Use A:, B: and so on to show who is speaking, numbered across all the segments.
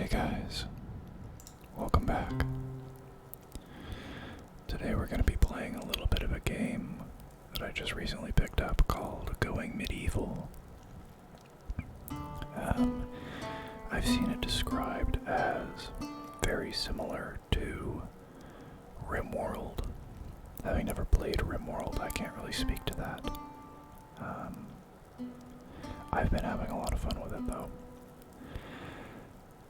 A: Hey guys, welcome back. Today we're going to be playing a little bit of a game that I just recently picked up called Going Medieval. I've seen it described as very similar to RimWorld. Having never played RimWorld, I can't really speak to that. I've been having a lot of fun with it though.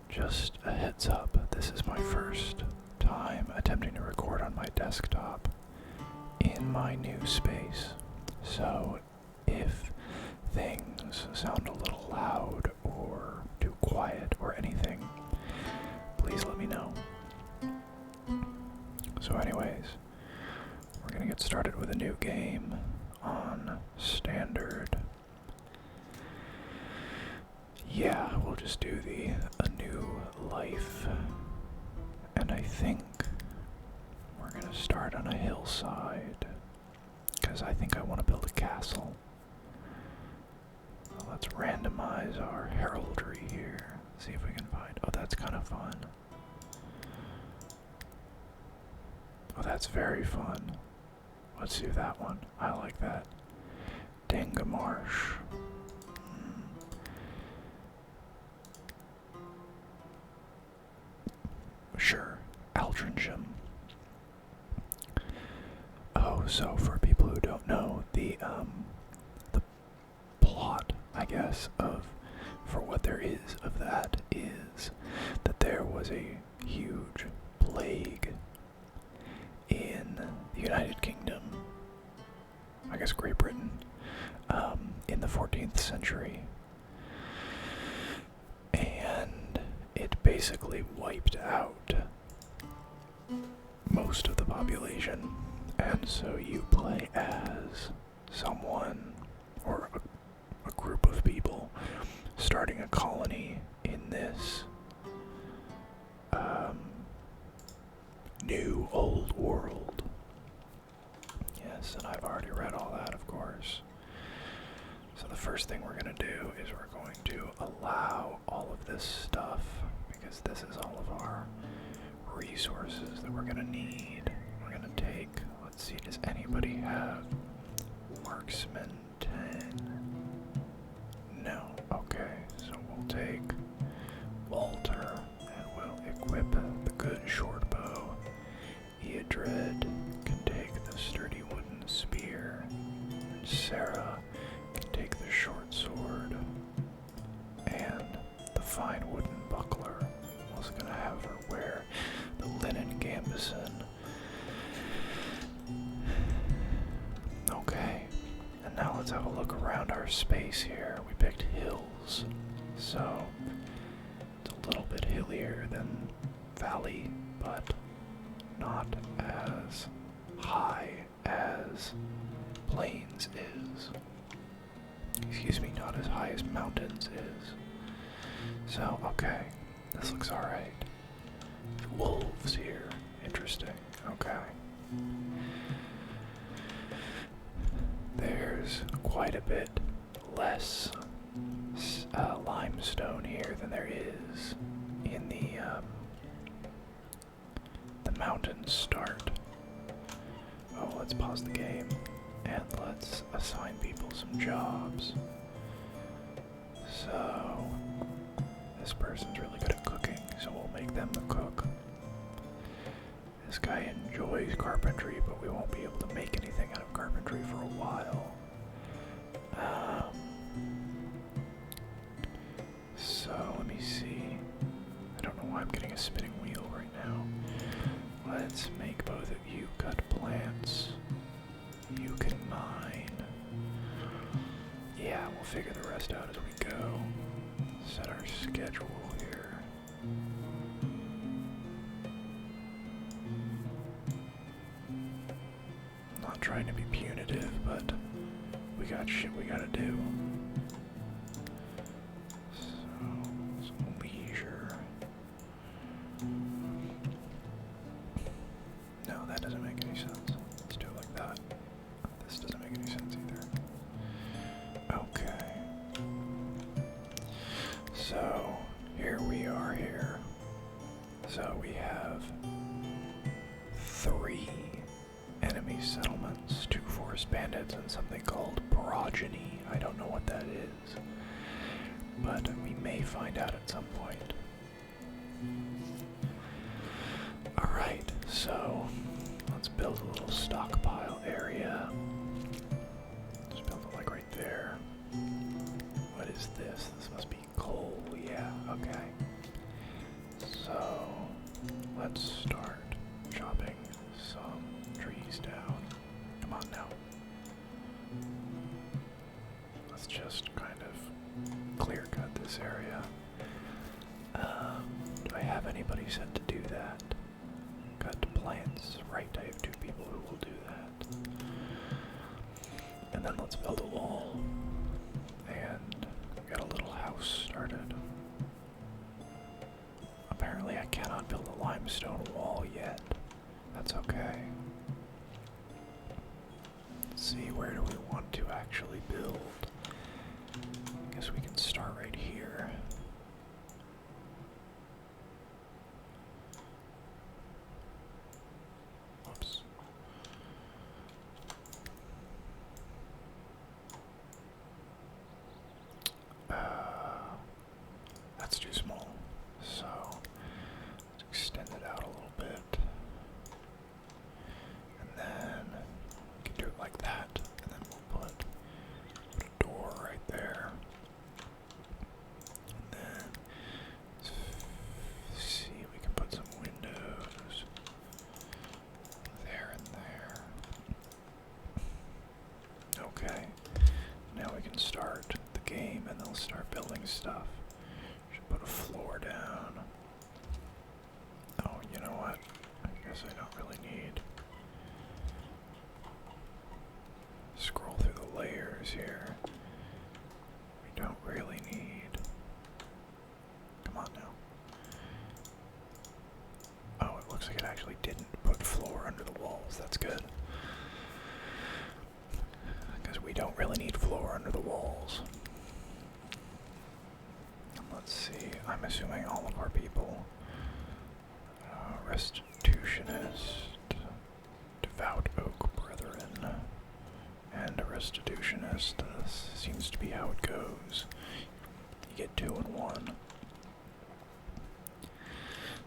A: Just a heads up, this is my first time attempting to record on my desktop in my new space. So if things sound a little loud or too quiet or anything, please let me know. So anyways, we're gonna get started with a new game on standard. Yeah, we'll just do a new life. And I think we're gonna start on a hillside, because I think I want to build a castle. So let's randomize our heraldry here. See if we can find, oh, that's kind of fun. Oh, that's very fun. Let's do that one. I like that. Dangamarsh. Sure, Aldrinsham. Oh, so for people who don't know, the plot, I guess, for what there is of that is that there was a huge plague in the United Kingdom, I guess Great Britain, in the 14th century. And it basically wiped out most of the population. And so you play as someone or a group of people starting a colony in this new old world. Yes, and I've already read all that, of course. So the first thing we're going to do is we're going to allow all of this stuff, because this is all of our resources that we're going to need. We're going to take, let's see, does anybody have Marksman 10? No. Okay, so we'll take Walter and we'll equip the good short bow. Eadred can take the sturdy wooden spear. And Sarah can take the short sword and the fine wooden buckler. I'm also going to have her wear the linen gambeson. Okay, and now let's have a look around our space here. We picked hills, so it's a little bit hillier than valley, but not as high as plains is. Excuse me, not as high as mountains is. So, okay, this looks alright. Wolves here, interesting, okay. There's quite a bit less limestone here than there is in the mountain start. Oh, let's pause the game and let's assign people some jobs. So, this person's really good at cooking, so we'll make them the cook. This guy enjoys carpentry, but we won't be able to make anything out of carpentry for a while. So, let me see. I don't know why I'm getting a spinning wheel right now. Let's make both of you cut plants. You can mine. Yeah, we'll figure the rest out as we go. Set our schedule here. I'm not trying to be punitive, but we got shit we gotta do. So, some leisure. No, that doesn't make any sense. Let's do it like that. This doesn't make any sense either. Okay. So, here we are here. So we have 3 enemy settlements, 2 forest bandits, and something called progeny. I don't know what that is, but we may find out at some point. Alright, so let's build a little stockpile area. Just build it like right there. What is this? This must be coal, yeah, okay. So let's start chopping some trees down. Come on now. Let's just kind of clear cut this area. Do I have anybody set to do that? Cut plants, right? I have 2 people who will do that. And then let's build a wall. And get a little house started. Apparently I cannot build a limestone wall yet. That's okay. Let's see, where do we want to actually build? I guess we can start right here. Whoops. That's too small. So let's extend it out a little bit. And then we can do it like that. And then we'll put a door right there. And then let's see, we can put some windows there and there. Okay. Now we can start the game and they'll start building stuff. Should put a floor down. Oh, you know what? I guess I don't really need. Scroll through the layers here. We don't really need. Come on now. Oh, it looks like it actually didn't put floor under the walls. That's good. Because we don't really need floor under the walls. Let's see, I'm assuming all of our people. Restitutionist, devout oak brethren, and a restitutionist. This seems to be how it goes. You get 2 in 1.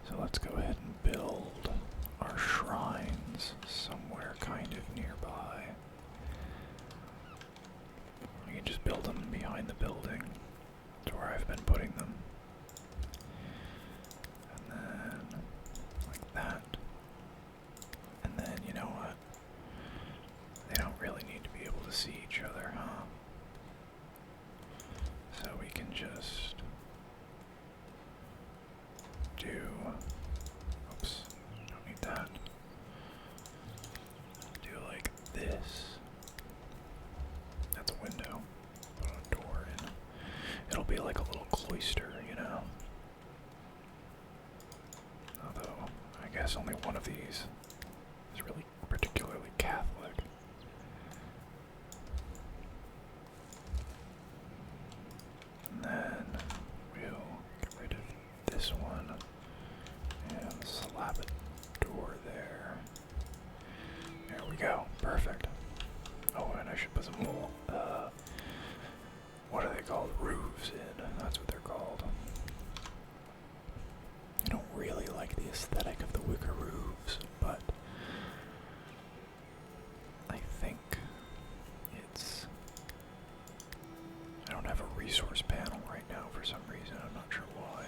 A: So let's go ahead and build our shrines somewhere kind of nearby. We can just build them behind the building. That's where I've been putting them. And then, like that. And then, you know what? They don't really need to be able to see each other, huh? So we can just do, oops, don't need that. Do like this. That's a window. Put a door in. It'll be like a little cloister, you know? Although, I guess only one of these is really particularly Catholic. And then we'll get rid of this one and slap a door there. There we go. Perfect. Oh, and I should put some more, what are they called? Roofs in. That's what they're called. I don't really like the aesthetic of the wicker roofs, but I think it's... I don't have a resource panel right now for some reason. I'm not sure why.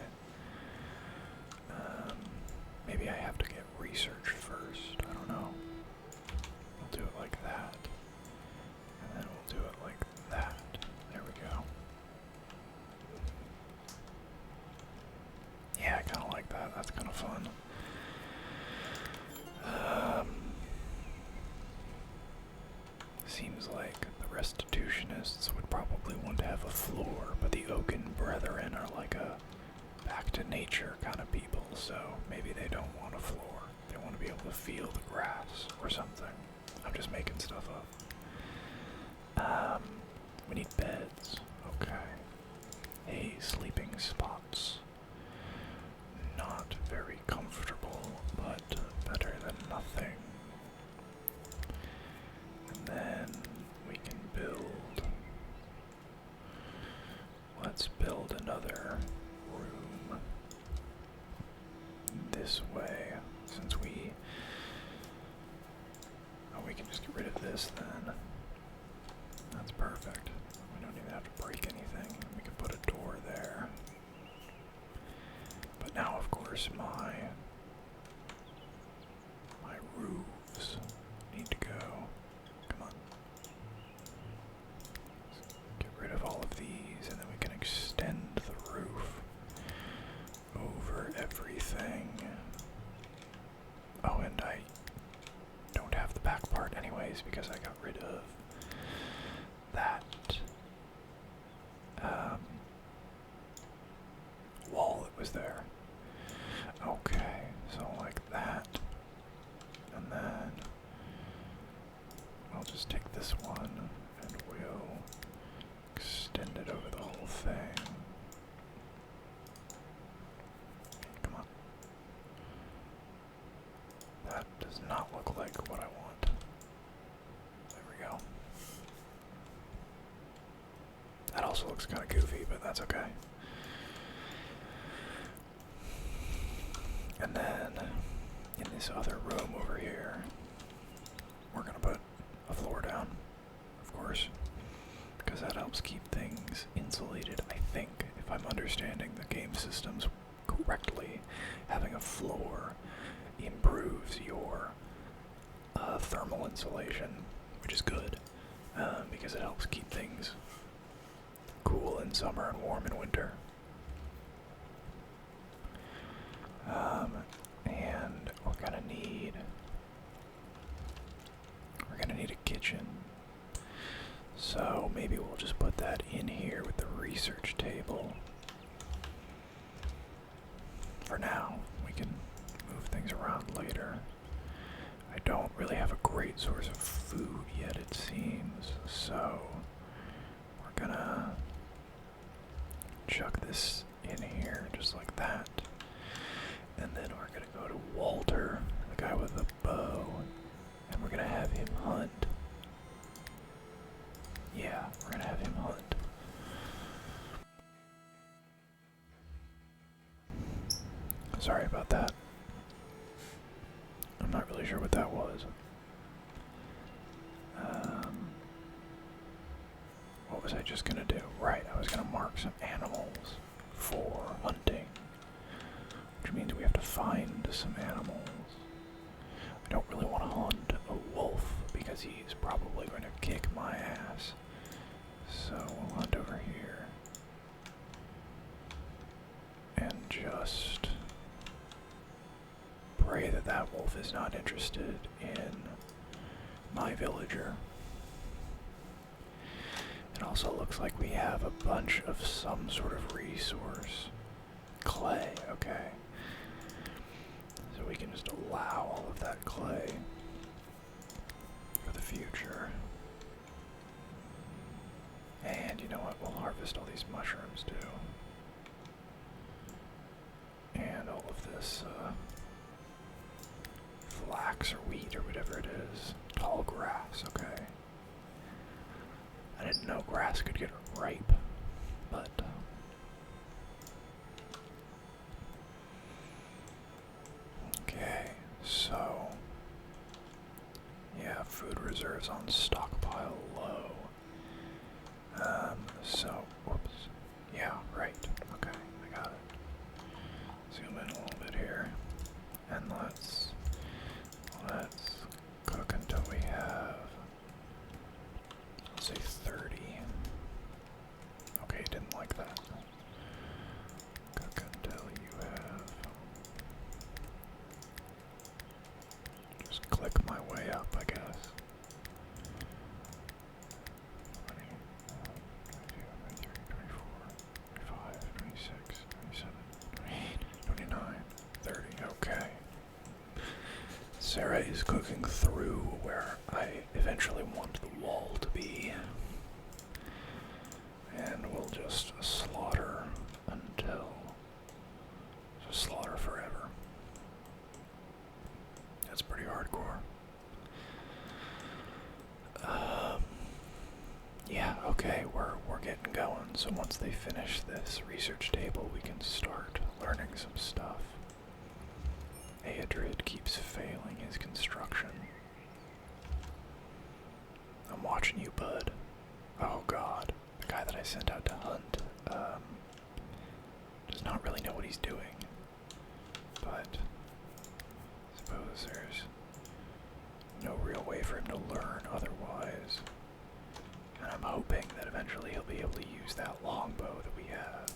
A: Maybe I have to get research first. I don't know. We'll do it like that. And then we'll do it like that. There we go. Yeah, I kind of like that. That's kind of fun. Seems like the restitutionists would probably want to have a floor, but the Oaken Brethren are like a back to nature kind of people, so maybe they don't want a floor. They want to be able to feel the grass or something. I'm just making stuff up. We need beds. Okay. Hey, sleeping spots. Not very comfortable. this way, since we... Oh, we can just get rid of this then. That's perfect. We don't even have to break anything. We can put a door there. But now, of course, my roofs need to go. Come on. Let's get rid of all of these, and then we can extend the roof over everything. Oh, and I don't have the back part anyways because I got rid of that wall that was there. Okay, so like that, and then I'll just take this one and we'll extend it over the whole thing. Come on. That does not look like what I want. There we go. That also looks kind of goofy, but that's okay. And then, in this other room over here, we're gonna put a floor down, of course, because that helps keep things insulated, I think. If I'm understanding the game systems correctly, having a floor improves your thermal insulation, which is good, because it helps keep things cool in summer and warm in winter. And we're gonna need a kitchen. So maybe we'll just put that in here with the research table. For now, we can move things around later. I don't really have a great source of food yet, it seems, so we're gonna chuck this in here just like that. And then we're gonna go to Walter, the guy with the bow, and we're gonna have him hunt. Yeah, we're gonna have him hunt. Sorry about that. I'm not really sure what that was. What was I just gonna do? Right, I was gonna mark some animals for hunting. Which means we have to find some animals. I don't really want to hunt a wolf because he's probably going to kick my ass. So we'll hunt over here. And just pray that that wolf is not interested in my villager. It also looks like we have a bunch of some sort of resource. Clay, okay. So we can just allow all of that clay for the future. And you know what? We'll harvest all these mushrooms too. And all of this flax or wheat or whatever it is. Tall grass, okay. I didn't know grass could get ripe, but okay, so yeah, food reserves on stockpile low. So whoops. Yeah, right. Okay, I got it. Zoom in a little bit here. And let's cook until we have, let's say 30. Okay, didn't like that. Cook until you have, just click my way up, I guess. 20, 22, 23, 24, 25, 26, 27, 28, 29, 30, okay. Sarah is cooking through where I eventually want the wall to be. And we'll just slaughter until, just slaughter forever. That's pretty hardcore. Yeah, okay, we're getting going. So once they finish this research table, we can start learning some stuff. know what he's doing. But I suppose there's no real way for him to learn otherwise. And I'm hoping that eventually he'll be able to use that longbow that we have.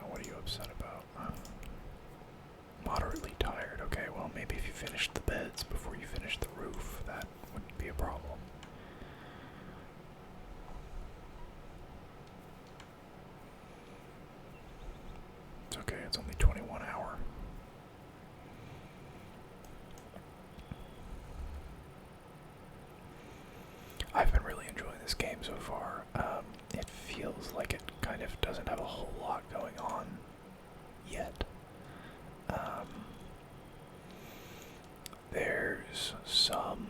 A: Oh, what are you upset about? Moderately tired. Okay, well maybe if you finished the beds before you finished the roof, that wouldn't be a problem. It's okay, it's only 21 hour. I've been really enjoying this game so far. It feels like it kind of doesn't have a whole lot going on yet. There's some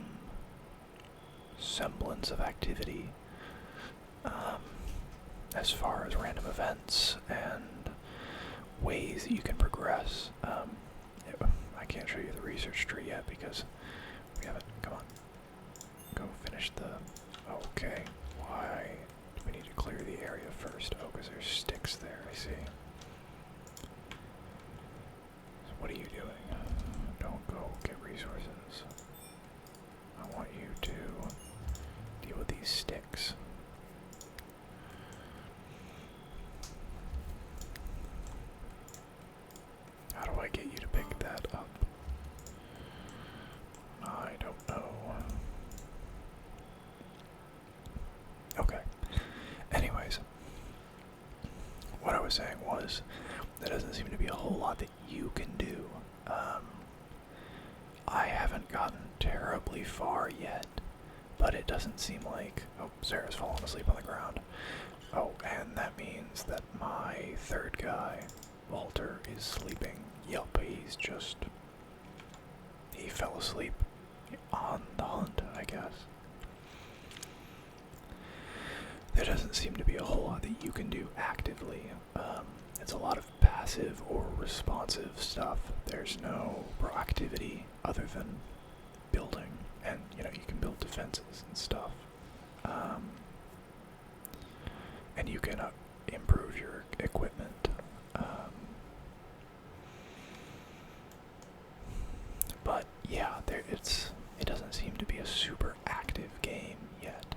A: semblance of activity as far as random events and ways that you can progress. I can't show you the research tree yet because we haven't. Come on. Go finish the... Okay. Why do we need to clear the area first? Oh, because there's sticks there, I see. So what are you doing? Don't go get resources. I want you to deal with these sticks. How do I get you to pick that up? I don't know. Okay. Anyways, what I was saying was, there doesn't seem to be a whole lot that you can do. I haven't gotten terribly far yet, but it doesn't seem like... Oh, Sarah's fallen asleep on the ground. Oh, and that means that my third guy, Walter, is sleeping. Yup, he's just... He fell asleep on the hunt, I guess. There doesn't seem to be a whole lot that you can do actively. It's a lot of passive or responsive stuff. There's no proactivity other than building, and you can build defenses and stuff. And you can improve your equipment. But yeah, it doesn't seem to be a super active game yet.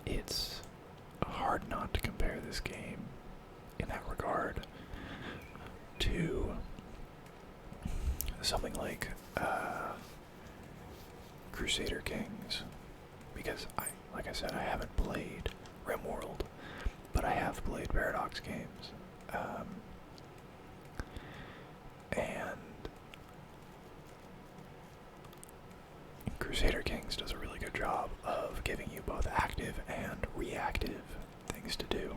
A: It's hard not to compare this game in that regard to something like Crusader Kings, because like I said, I haven't played RimWorld, but I have played Paradox games, and Crusader Kings does a really good job of giving you both active and reactive things to do.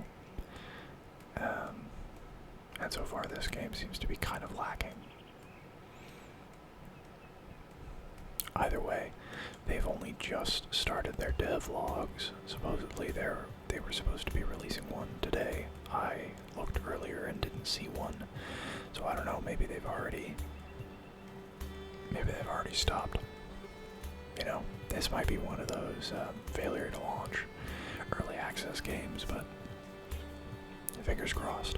A: And so far this game seems to be kind of lacking. Either way, they've only just started their devlogs. Supposedly they were supposed to be releasing one today. I looked earlier and didn't see one. So I don't know, maybe they've already stopped. This might be one of those failure to launch early access games, but fingers crossed.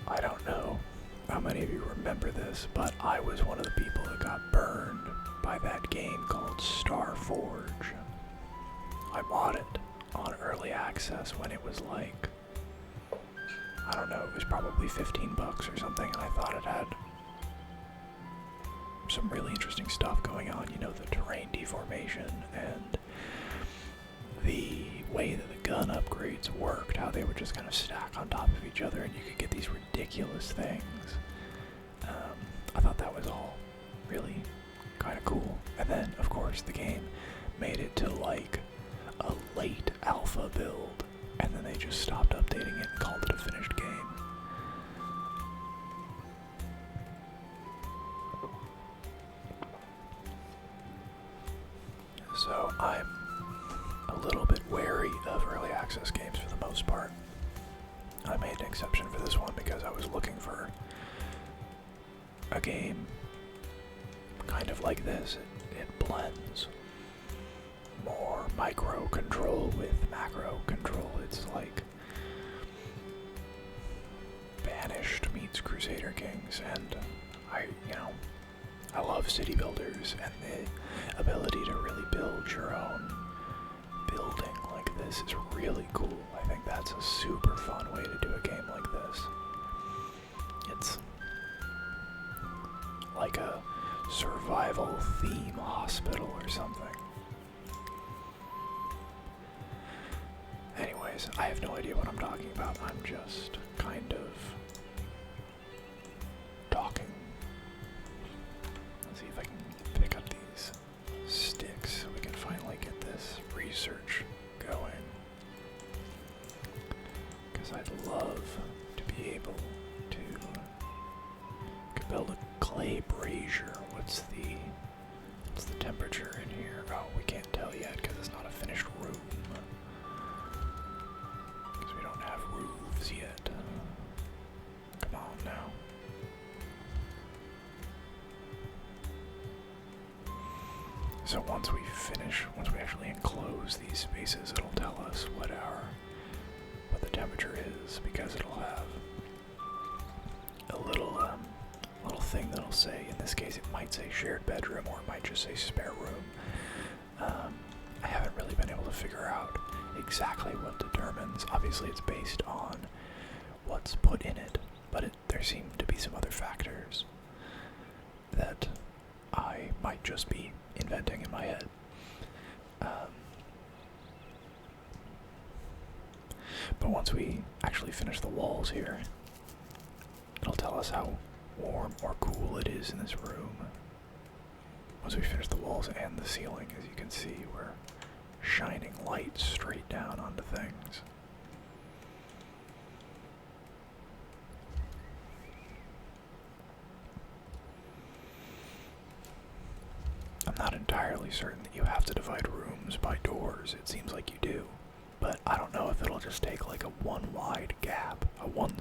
A: I don't know how many of you remember this, but I was one of the people that got burned by that game called Star Forge. I bought it on early access when it was like, I don't know, it was probably 15 bucks or something, and I thought it had some really interesting stuff going on, the terrain deformation and the way that the gun upgrades worked, how they would just kind of stack on top of each other and you could get these ridiculous things. I thought that was all really kind of cool. And then, of course, the game made it to like a late alpha build, and then they just stopped updating it and called it a finished game. So I'm a little bit wary of early access games for the most part. I made an exception for this one because I was looking for a game kind of like this. It blends more micro control with macro control. It's like Banished meets Crusader Kings, and I love city builders, and the ability to really build your own building like this is really cool. I think that's a super fun way to do a game like this. It's like a survival theme hospital or something. Anyways, I have no idea what I'm talking about. I'm just kind of talking. Let's see if I can pick up these sticks so we can finally get this research going. Because I'd love to be able to build a clay brazier. What's the temperature in here? Oh, we can't tell yet because it's not a finished room. Because we don't have roofs yet. Come on now. So once we actually enclose these spaces, it'll tell us what the temperature is, because it'll have a little thing that'll say, in this case it might say shared bedroom, or it might just say spare room. I haven't really been able to figure out exactly what determines. Obviously it's based on what's put in it, but there seem to be some other factors that I might just be inventing in my head. But once we actually finish the walls here, it'll tell us how warm or cool it is in this room. Once we finish the walls and the ceiling, as you can see, we're shining light straight down onto things. I'm not entirely certain that you have to divide rooms by doors. It seems like you do, but I don't know if it'll just take like a one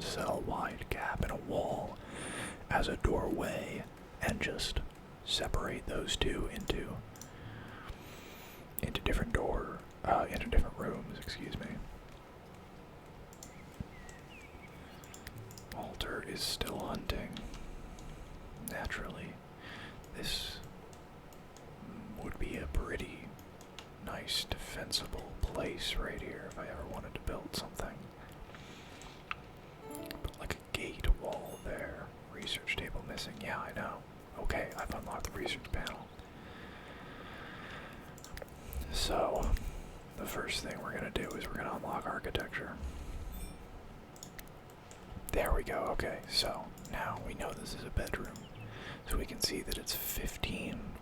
A: cell wide gap in a wall as a doorway and just separate those two into different rooms, excuse me. Walter is still hunting. Naturally, this would be a pretty nice defensible place right here if I ever wanted to build something. But like a gate wall there. Research table missing. Yeah, I know. Okay, I've unlocked the research panel. So, the first thing we're going to do is we're going to unlock architecture. There we go. Okay, so now we know this is a bedroom. So we can see that it's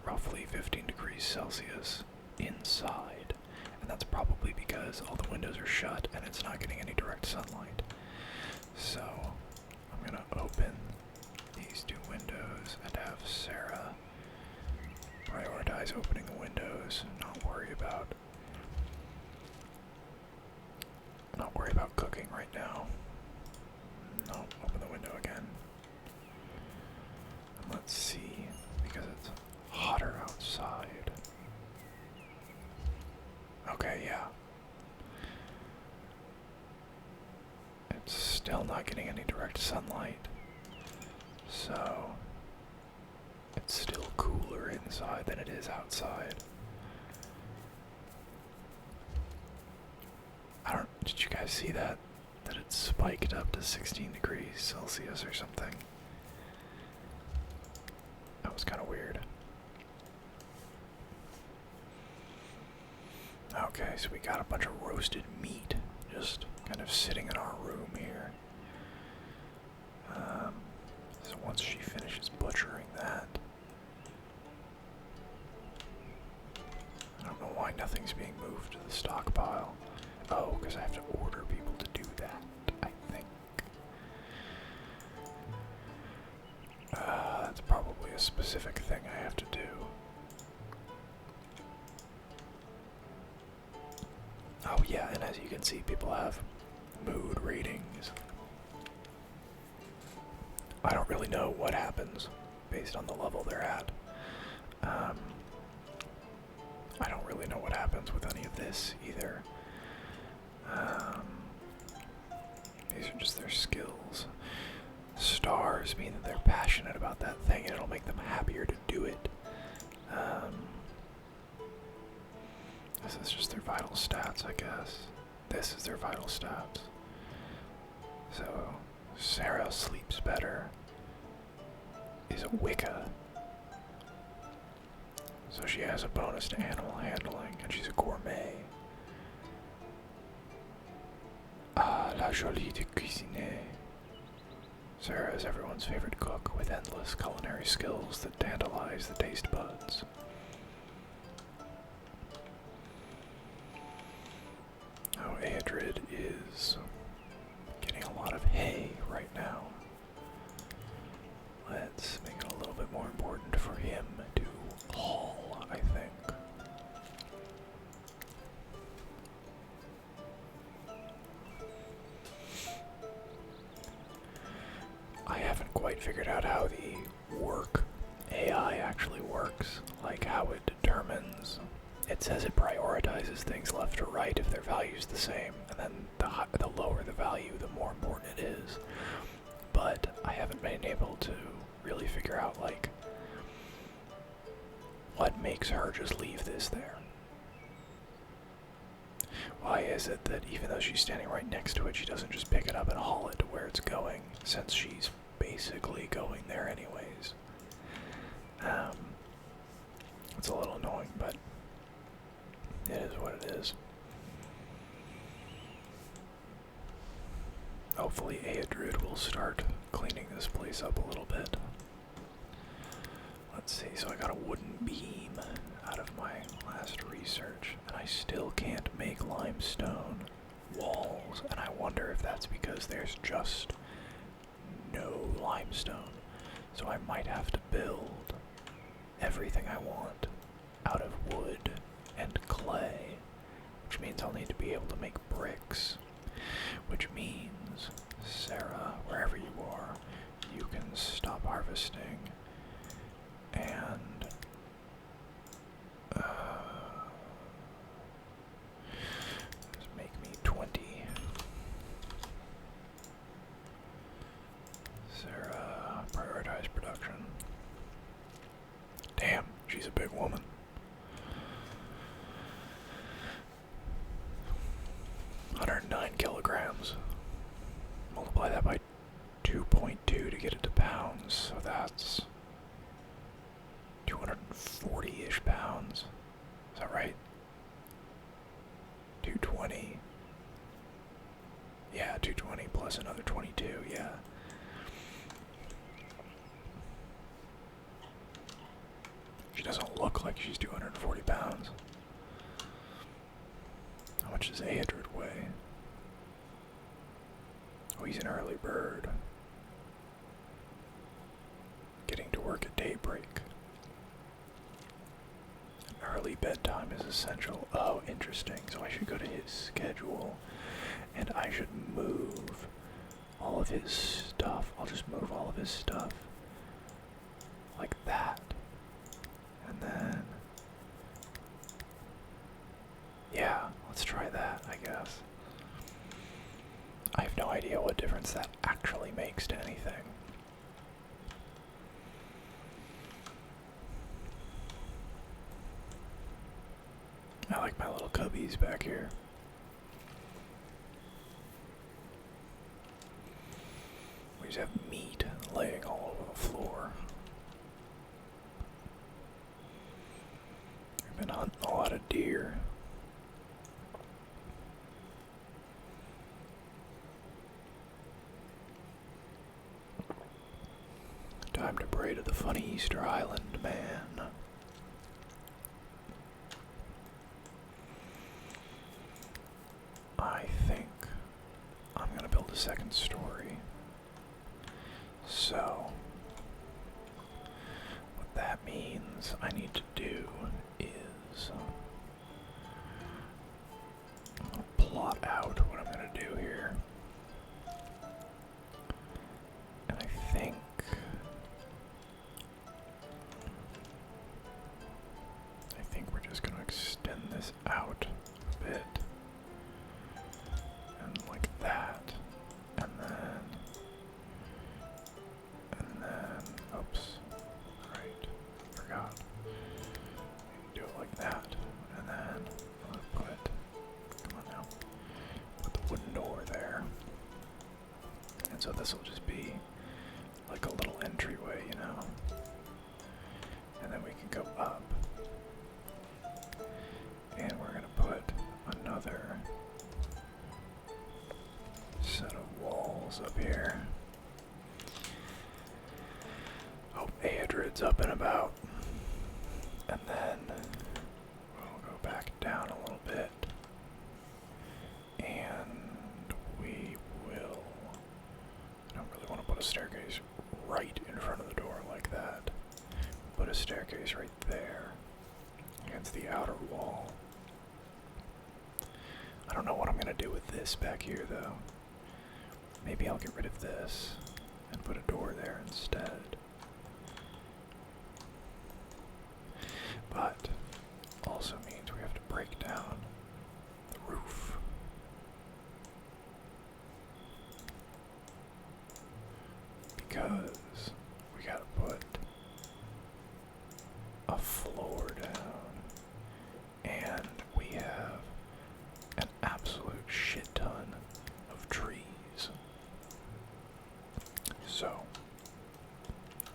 A: roughly 15 degrees Celsius inside. And that's probably because all the windows are shut and it's not getting any direct sunlight. So I'm going to open these two windows and have Sarah prioritize opening the windows, not worry about cooking right now. No, open the window again. And let's see, because it's hotter outside. Okay, yeah. It's still not getting any direct sunlight. So it's still cooler inside than it is outside. Did you guys see that? That it spiked up to 16 degrees Celsius or something? That was kind of weird. Okay, so we got a bunch of roasted meat just kind of sitting in our room here. So once she finishes butchering that, I don't know why nothing's being moved to the stockpile. Oh, because I have to order people to do that, I think. That's probably a specific thing I have to do. Oh yeah, and as you can see, people have mood ratings. I don't really know what happens based on the level they're at. I don't really know what happens with any of this either. These are just their skills. Stars mean that they're passionate about that thing and it'll make them happier to do it. This is just their vital stats, I guess. This is their vital stats. So, Sarah sleeps better. Is a Wicca. So she has a bonus to animal handling, and she's a gourmet. Ah, la jolie de cuisiner. Sarah is everyone's favorite cook with endless culinary skills that tantalize the taste buds. Oh, Aedrid is getting a lot of hay right now. Let's make it a little bit more important for him to haul, I think. I haven't quite figured out how the work AI actually works, like how it determines. It says it prioritizes things left or right if their value's the same, and then the lower the value, the more important it is. But I haven't been able to really figure out, like, what makes her just leave this there. Why is it that even though she's standing right next to it, she doesn't just pick it up and haul it to where it's going, since she's basically going there anyways? It's a little annoying, but it is what it is. Hopefully Aedrid will start cleaning this place up a little bit. Let's see, so I got a wooden beam out of my last research, and I still can't make limestone walls, and I wonder if that's because there's just no limestone. So I might have to build everything I want out of wood and clay, which means I'll need to be able to make bricks, which means, Sarah, wherever you are, you can stop harvesting and just make me 20. Sarah, prioritize production. Damn, she's a big woman. 109 kilograms. Multiply that by 2.2 to get it to pounds, so that's 240-ish pounds. Is that right? 220. Yeah, 220 plus another 22, yeah. She doesn't look like she's 240 pounds. How much does Aedrid weigh? Oh, he's an early bird. Getting to work at daybreak. An early bedtime is essential. Oh, interesting. So I should go to his schedule, and I should move all of his stuff. I'll just move all of his stuff like that. And then, yeah, let's try that, I guess. I have no idea what difference that actually makes to anything. I like my little cubbies back here. We just have meat laying all over the floor. We've been hunting a lot of deer. Time to pray to the funny Easter Island man. I think I'm gonna build a second story. So, what that means I need to do is plot out what I'm gonna do here. And I think we're just gonna extend this will just be like a little entryway, you know? And then we can go up. And we're gonna put another set of walls up here. Oh, Aedrid's up and about. And then we'll go back down a little bit. And we will... I don't really want to put a staircase right in front of the door like that. Put a staircase right there against the outer wall. I don't know what I'm going to do with this back here, though. Maybe I'll get rid of this and put a door there instead. But also means we have to break down the roof. Because we gotta put a floor down. And we have an absolute shit ton of trees. So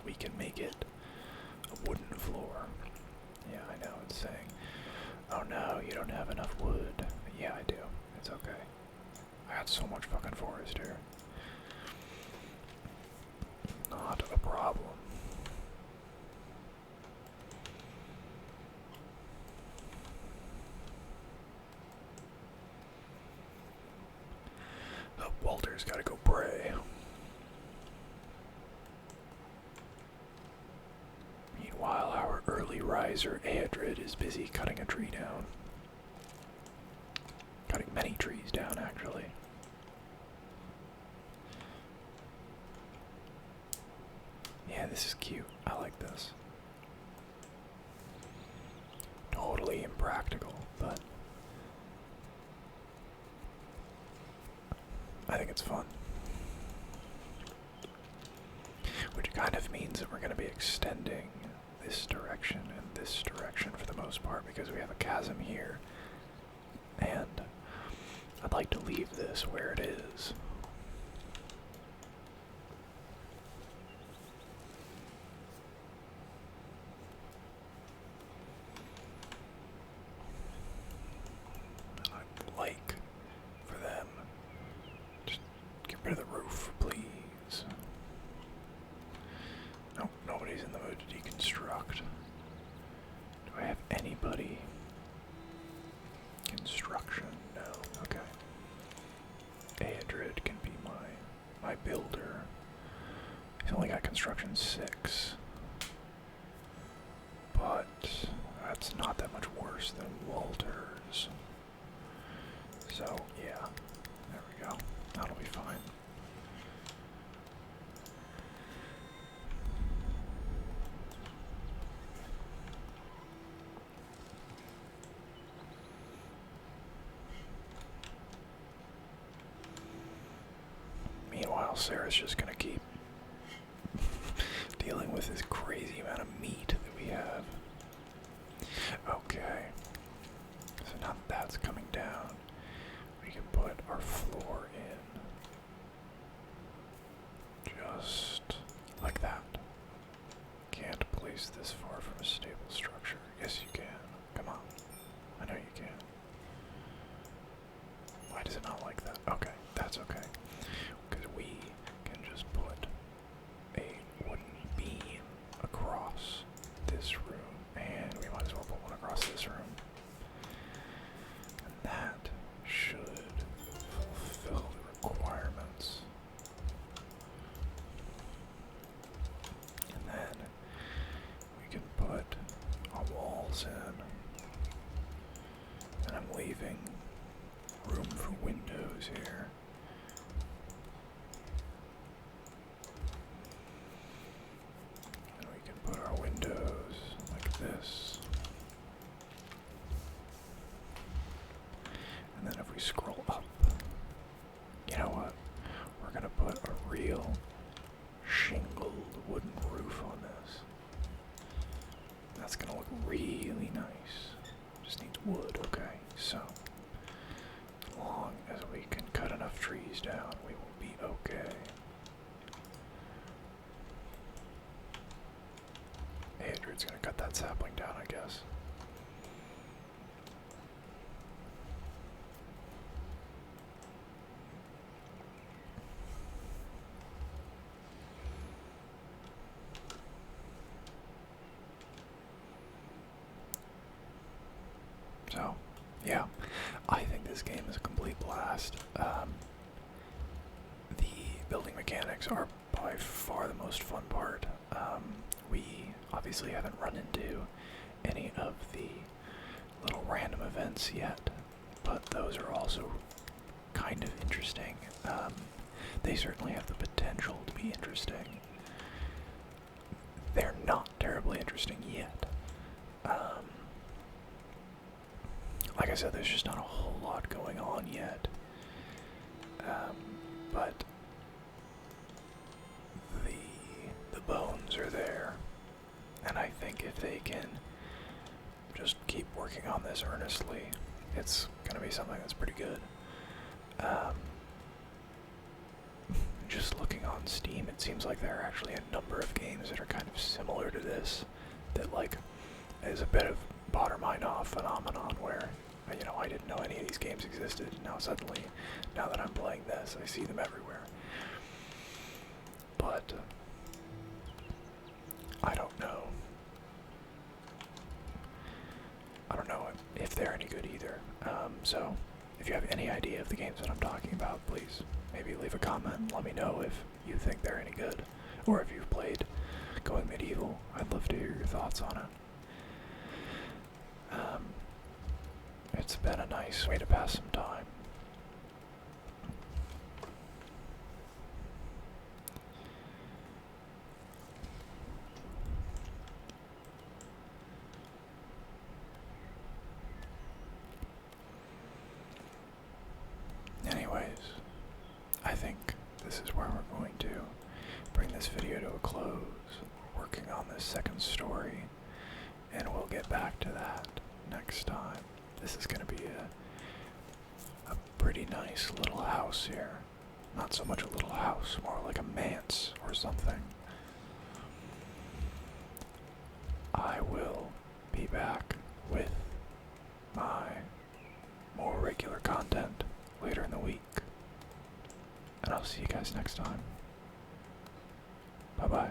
A: we can make it a wooden floor. Yeah, I know, it's saying, oh no, you don't have enough wood. Yeah, I do. It's okay. I got so much fucking forest here. Not a problem. Oh, Walter's gotta go pray. Meanwhile, our early riser Aedrid is busy cutting a tree down. Cutting many trees down, actually. Yeah, this is cute. I like this. Totally impractical, but I think it's fun. Which kind of means that we're going to be extending this direction and this direction for the most part because we have a chasm here. And I'd like to leave this where it is. And I'd like for them just get rid of the roof, please. Nope, nobody's in the mood to deconstruct. Do I have anybody? Construction? No. Okay. Aedrid can be my builder. He's only got construction 6. But that's not that much worse than Walter's. So, yeah. There we go. That'll be fine. Meanwhile, Sarah's just gonna keep dealing with this crazy amount of meat that we have. Okay. So now that that's coming down, we can put our floor in. Just like that. Can't place this far from a stable structure. Yes, you can. Come on. I know you can. Why does it not like that? Okay, that's okay. Because we can just put a wooden beam across this room, and we might as well put one across this room. And that should fulfill the requirements. And then we can put our walls in. And I'm leaving room for windows here. And we can put our windows like this. And then if we scroll up, you know what? We're gonna put a real shingled wooden roof on this. That's gonna look really nice. Just needs wood, okay? So, as long as we can cut enough sapling down, I guess. So, yeah, I think this game is a complete blast. The building mechanics are by far the most fun part. We obviously haven't run into any of the little random events yet, but those are also kind of interesting. They certainly have the potential to be interesting. They're not terribly interesting yet. Like I said, there's just not a whole lot going on yet. But the bones are there, and I think if they can just keep working on this earnestly, it's gonna be something that's pretty good. Just looking on Steam, it seems like there are actually a number of games that are kind of similar to this, that like is a bit of Baader-Meinhof phenomenon where, you know, I didn't know any of these games existed. Now suddenly, now that I'm playing this, I see them everywhere. But I don't know. I don't know if they're any good either. So if you have any idea of the games that I'm talking about, please maybe leave a comment and let me know if you think they're any good, or if you've played Going Medieval. I'd love to hear your thoughts on it. It's been a nice way to pass some time. Anyways, I think this is where we're going to bring this video to a close. We're working on this second story, and we'll get back to that next time. This is going to be a pretty nice little house here. Not so much a little house, more like a manse or something. I will be back with my more regular content later in the week. And I'll see you guys next time. Bye-bye.